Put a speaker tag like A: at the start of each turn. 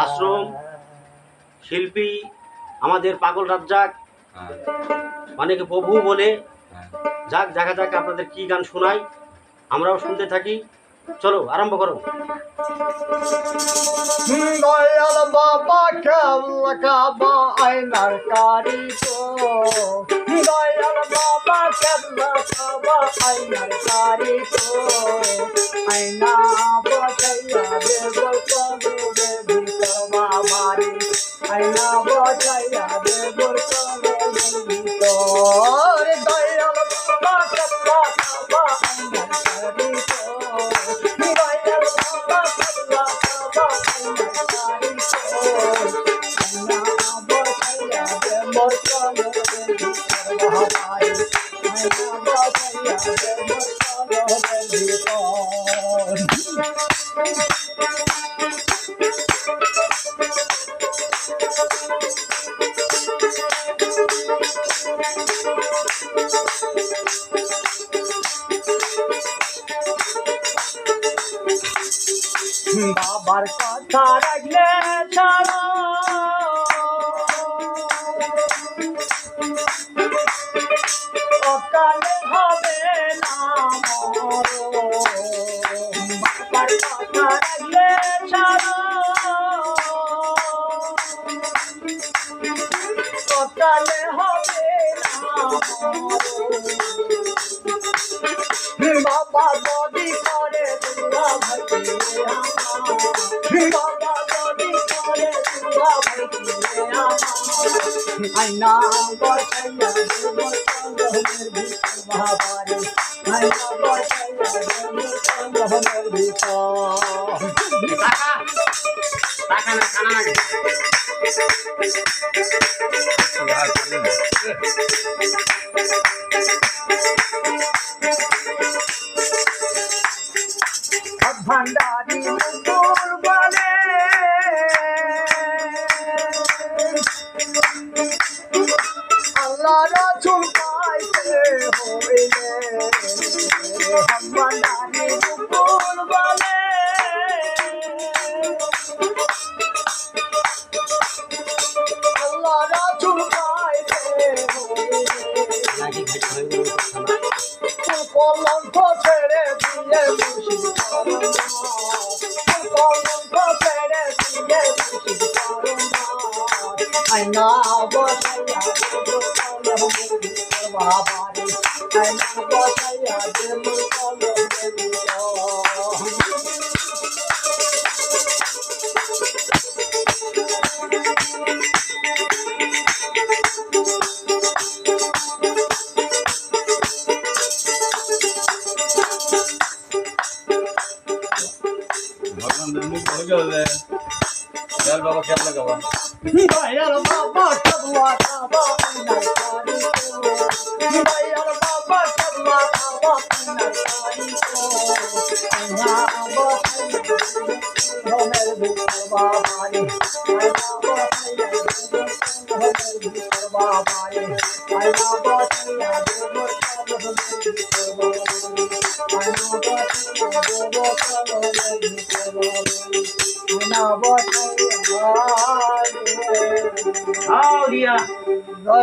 A: আশ্রম শিল্পী আমাদের পাগল রাজ্জাক অনেকে প্রভু বলে। যাক দেখা যাক আপনাদের কি গান শোনাই, আমরাও শুনতে থাকি। চলো আরম্ভ করো।
B: দয়াল বাবা কেবলা কাবা আয়নার কারিগর, দয়াল বাবা কেবলা কাবা আয়নার কারিগর, আয়না বসাইয়া দেব কলবের ভিতর বাবারে, আয়না বসাইয়া দেব কলবের ভিতর। দয়াল বাবা কেবলা কাবা আয়নার কারিগর, দয়াল বাবা কেবলা কাবা আয়নার কারিগর, আয়না বসাইয়া দেব কলবের ভিতর বাবারে, আয়না বসাইয়া দেব কলবের ভিতর। বাবার কথা রাখলে ছাড়া অকালে হবে না মরণ, বাবার কথা রাখলে ছাড়া অকালে হবে না মরণ। বাবা যদি করে দুলা ভাইকে আমার, বাবা যদি করে দুলা ভাইকে আমার, আয়না বসাইয়া দেব কলবের ভিতর বাবারে, আয়না বসাইয়া দেব কলবের ভিতর।
A: টাকা না খানা লাগে।
B: ভান্ডারি মুকুর বলে আল্লাহ রাসূল পাইতে হইলে, ভান্ডারি মুকুর বলে আল্লাহ রাসূল পাইতে হইলে, কলঙ্ক ছেড়ে দিয়ে মুর্শিদ করুন না, কলঙ্ক ছেড়ে দিয়ে মুর্শিদ করুন না, আয়না বসাইয়া দেব কলবের ভিতর বাবারে, আয়না বসাইয়া দেব কলবের ভিতর।
C: दयाल बाबा क्या लगा हुआ?
B: दयाल बाबा केबला काबा आयनार कारिगर, दयाल बाबा केबला काबा आयनार कारिगर, आयना बसाइया कलबेर ভিতর বাবারে, आयना बसाइया कलबेর ভিতর বাবারে, आयना बसाइया দেব কলবের ভিতর বাবারে, आयना बसाइया দেব কলবের ভিতর বাবারে, আয়না বসাইয়া
A: আউলিয়া